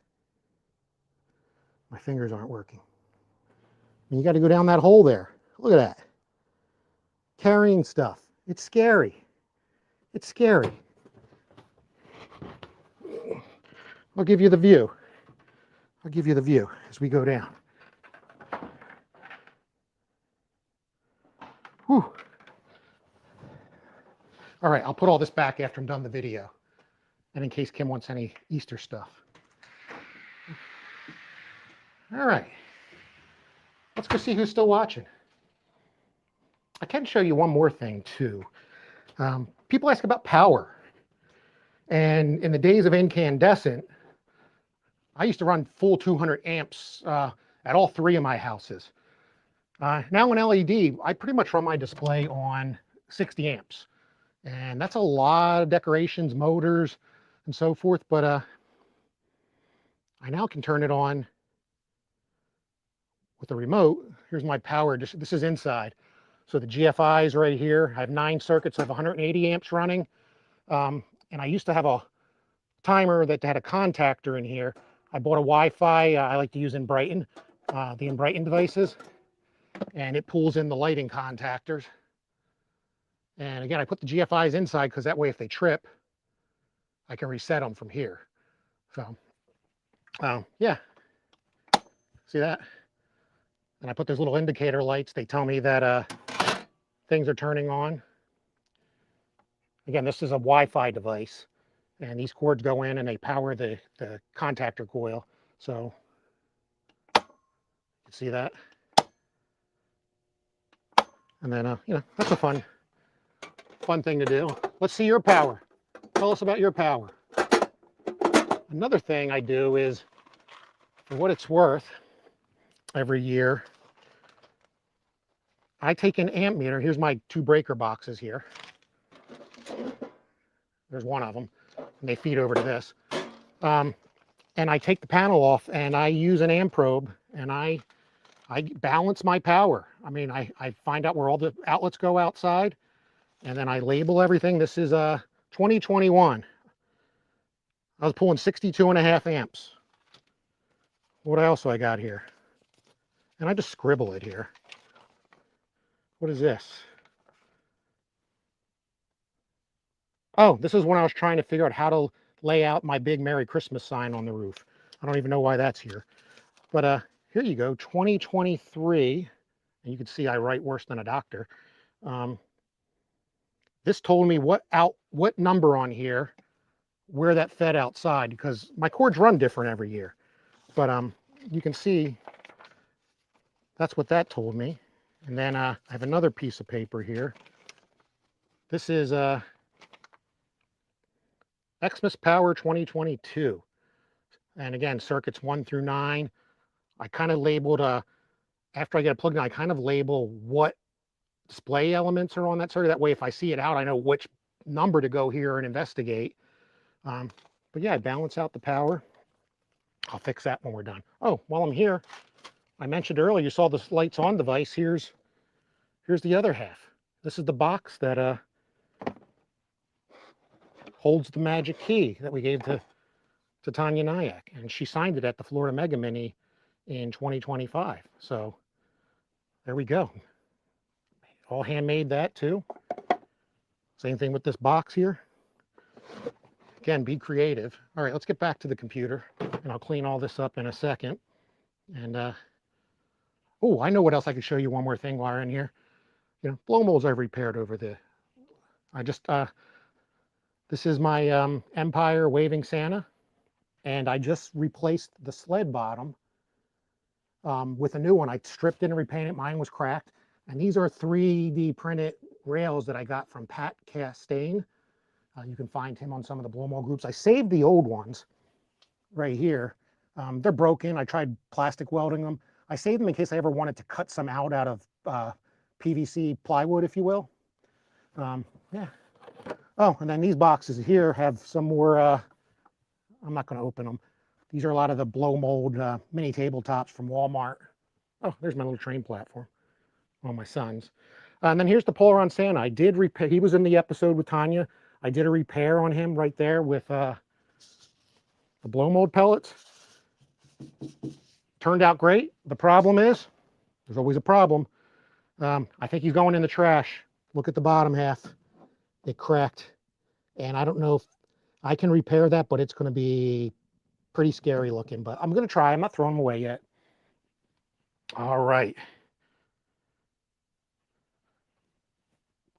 My fingers aren't working. And you got to go down that hole there. Look at that. Carrying stuff. It's scary. It's scary. I'll give you the view. I'll give you the view as we go down. Whew. All right, I'll put all this back after I'm done the video. And in case Kim wants any Easter stuff. All right. Let's go see who's still watching. I can show you one more thing too. People ask about power. And in the days of incandescent, I used to run full 200 amps at all three of my houses. Now in LED, I pretty much run my display on 60 amps. And that's a lot of decorations, motors, and so forth. But I now can turn it on with the remote. Here's my power. This is inside. So the GFI is right here. I have 9 circuits. I have 180 amps running. And I used to have a timer that had a contactor in here. I bought a Wi-Fi. I like to use Enbrighton, the Enbrighton devices. And it pulls in the lighting contactors. And again, I put the GFIs inside because that way if they trip, I can reset them from here. So, yeah. See that? And I put those little indicator lights. They tell me that things are turning on. Again, this is a Wi-Fi device. And these cords go in and they power the contactor coil. So, you can see that? And then, you know, that's a fun thing to do. Let's see your power. Tell us about your power. Another thing I do is, for what it's worth, every year, I take an amp meter. Here's my 2 breaker boxes here. There's one of them, and they feed over to this. And I take the panel off, and I use an amp probe, and I balance my power. I mean, I find out where all the outlets go outside, and then I label everything. This is 2021. I was pulling 62.5 amps. What else do I got here? And I just scribble it here. What is this? Oh, this is when I was trying to figure out how to lay out my big Merry Christmas sign on the roof. I don't even know why that's here. But here you go, 2023. And you can see I write worse than a doctor. This told me what number on here, where that fed outside, because my cords run different every year. But you can see that's what that told me. And then I have another piece of paper here. This is Xmas Power 2022. And again, circuits 1 through 9. I kind of labeled, after I get it plugged in, I kind of label what display elements are on that circuit. That way, if I see it out, I know which number to go here and investigate. But yeah, I balance out the power. I'll fix that when we're done. Oh, while I'm here, I mentioned earlier, you saw the lights on device. Here's the other half. This is the box that holds the magic key that we gave to Tanya Nyack, and she signed it at the Florida Mega Mini in 2025. So there we go. All handmade that too. Same thing with this box here. Again, be creative. All right, let's get back to the computer, and I'll clean all this up in a second. And oh, I know what else I could show you. One more thing while we're in here. You know, blow molds I've repaired over the. This is my Empire Waving Santa, and I just replaced the sled bottom with a new one. I stripped it and repainted. Mine was cracked, and these are 3D printed rails that I got from Pat Castaigne. You can find him on some of the blow mold groups. I saved the old ones right here. They're broken. I tried plastic welding them. I saved them in case I ever wanted to cut some out of PVC plywood, if you will. Yeah. Oh, and then these boxes here have some more, I'm not going to open them. These are a lot of the blow mold mini tabletops from Walmart. Oh, there's my little train platform. Well, my son's. And then here's the Polaron Santa. I did repair, he was in the episode with Tanya. I did a repair on him right there with the blow mold pellets. Turned out great. The problem is, there's always a problem. I think he's going in the trash. Look at the bottom half. It cracked. And I don't know if I can repair that, but it's going to be pretty scary looking. But I'm going to try. I'm not throwing them away yet. All right.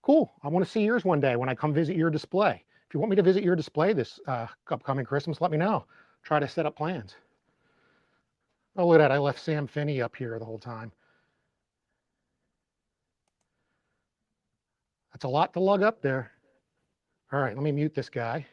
Cool. I want to see yours one day when I come visit your display. If you want me to visit your display this upcoming Christmas, let me know. Try to set up plans. Oh, look at that. I left Sam Finney up here the whole time. That's a lot to lug up there. All right, let me mute this guy.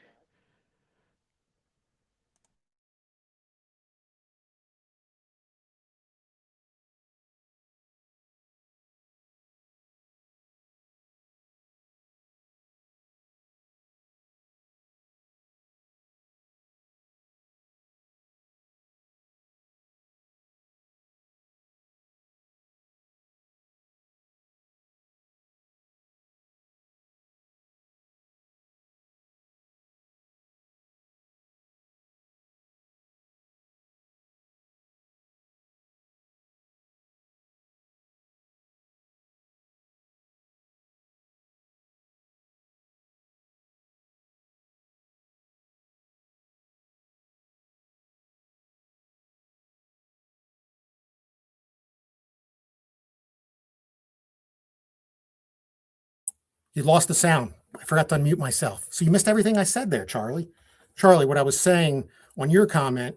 You lost the sound. I forgot to unmute myself. So you missed everything I said there, Charlie. Charlie, what I was saying on your comment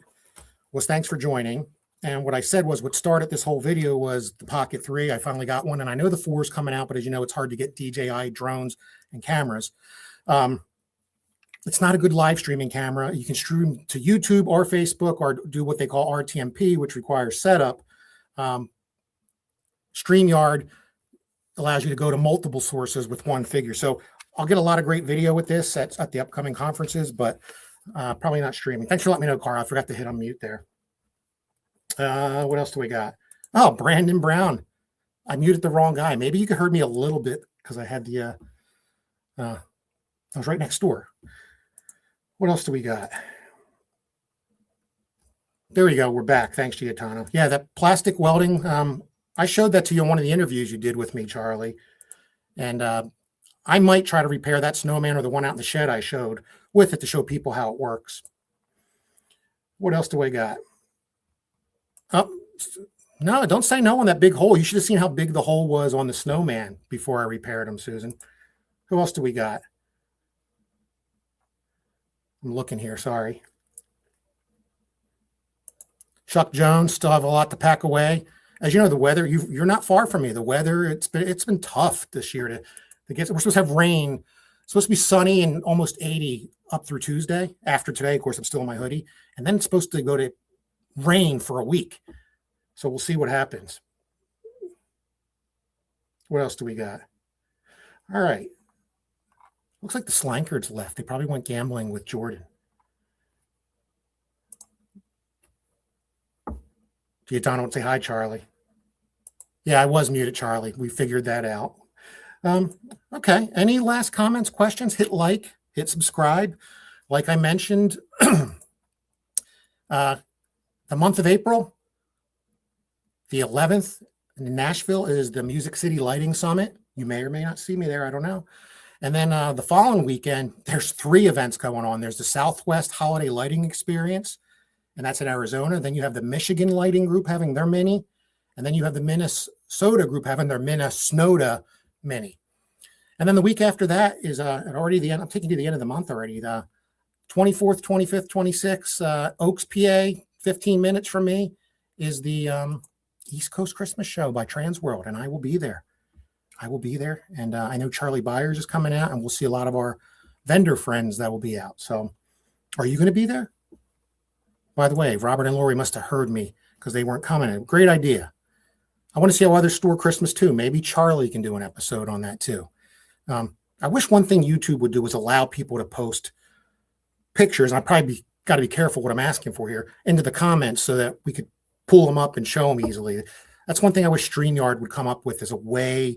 was thanks for joining. And what I said was what started this whole video was the Pocket 3. I finally got one, and I know the 4 is coming out, but as you know, it's hard to get DJI drones and cameras. It's not a good live streaming camera. You can stream to YouTube or Facebook or do what they call RTMP, which requires setup. StreamYard allows you to go to multiple sources with one figure. So I'll get a lot of great video with this at the upcoming conferences, but probably not streaming. Thanks for letting me know, Carl. I forgot to hit unmute there. What else do we got? Oh, Brandon Brown. I muted the wrong guy. Maybe you could hear me a little bit because I had the, I was right next door. What else do we got? There we go. We're back. Thanks, Giotano. Yeah, that plastic welding. I showed that to you in one of the interviews you did with me, Charlie. And I might try to repair that snowman or the one out in the shed I showed with it to show people how it works. What else do I got? Oh, no, don't say no on that big hole. You should have seen how big the hole was on the snowman before I repaired him, Susan. Who else do we got? I'm looking here, sorry. Chuck Jones, still have a lot to pack away. As you know, the weather, you're not far from me. The weather, it's been tough this year to get. We're supposed to have rain. It's supposed to be sunny and almost 80 up through Tuesday. After today, of course, I'm still in my hoodie. And then it's supposed to go to rain for a week. So we'll see what happens. What else do we got? All right. Looks like the Slankards left. They probably went gambling with Jordan. Giordano would say hi, Charlie. Yeah, I was muted, Charlie. We figured that out. Okay. Any last comments, questions? Hit like, hit subscribe. Like I mentioned, the month of April, the 11th in Nashville is the Music City Lighting Summit. You may or may not see me there. I don't know. And then the following weekend, there's 3 events going on. There's the Southwest Holiday Lighting Experience, and that's in Arizona. Then you have the Michigan Lighting Group having their mini. And then you have the Minnesota group having their Minnesota mini. And then the week after that is already the end. I'm taking you to the end of the month already. The 24th, 25th, 26th, Oaks, PA, 15 minutes from me is the East Coast Christmas Show by Transworld. And I will be there. And I know Charlie Byers is coming out, and we'll see a lot of our vendor friends that will be out. So are you going to be there? By the way, Robert and Lori must have heard me because they weren't coming. Great idea. I want to see how others store Christmas too. Maybe Charlie can do an episode on that too. I wish one thing YouTube would do was allow people to post pictures. And I probably got to be careful what I'm asking for here into the comments so that we could pull them up and show them easily. That's one thing I wish StreamYard would come up with as a way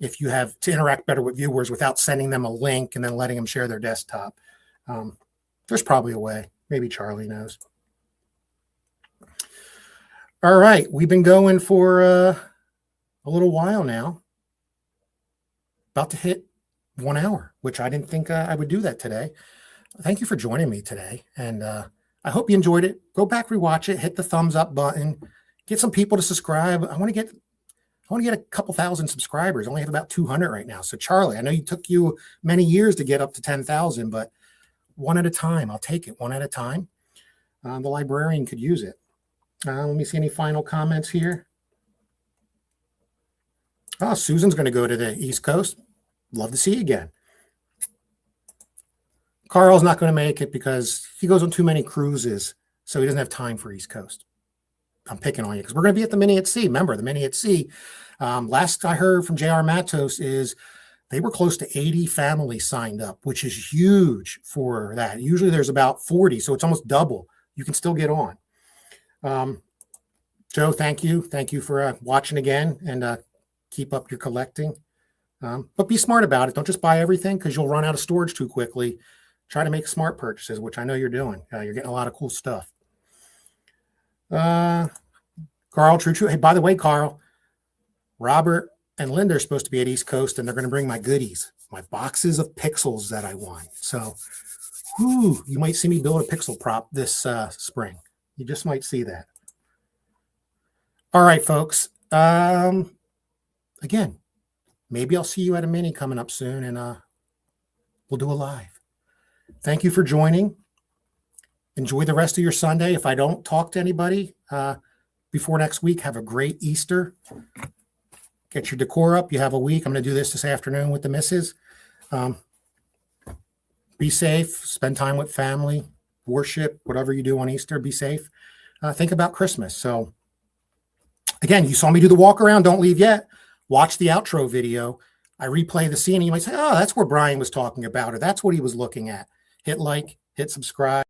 if you have to interact better with viewers without sending them a link and then letting them share their desktop. There's probably a way. Maybe Charlie knows. All right, we've been going for a little while now. About to hit 1 hour, which I didn't think I would do that today. Thank you for joining me today, and I hope you enjoyed it. Go back, rewatch it, hit the thumbs up button, get some people to subscribe. I want to get a couple thousand subscribers. I only have about 200 right now. So Charlie, I know you took you many years to get up to 10,000, but one at a time. I'll take it one at a time. The librarian could use it. Let me see any final comments here. Oh, Susan's going to go to the East Coast. Love to see you again. Carl's not going to make it because he goes on too many cruises, so he doesn't have time for East Coast. I'm picking on you because we're going to be at the Mini at Sea. Remember, the Mini at Sea, last I heard from J.R. Matos is they were close to 80 families signed up, which is huge for that. Usually there's about 40, so it's almost double. You can still get on. Joe, thank you. Thank you for watching again, and keep up your collecting. But be smart about it. Don't just buy everything because you'll run out of storage too quickly. Try to make smart purchases, which I know you're doing. You're getting a lot of cool stuff. Carl, true. Hey, by the way, Carl, Robert and Linda are supposed to be at East Coast, and they're going to bring my goodies, my boxes of pixels that I won. So, you might see me build a pixel prop this spring. You just might see that. All right, folks. Again, maybe I'll see you at a mini coming up soon, and we'll do a live. Thank you for joining. Enjoy the rest of your Sunday. If I don't talk to anybody before next week, have a great Easter. Get your decor up. You have a week. I'm going to do this afternoon with the missus. Be safe. Spend time with family. Worship. Whatever you do on Easter, be safe. Think about Christmas. So, again, you saw me do the walk around. Don't leave yet. Watch the outro video. I replay the scene, and you might say, oh, that's where Brian was talking about, or that's what he was looking at. Hit like, hit subscribe.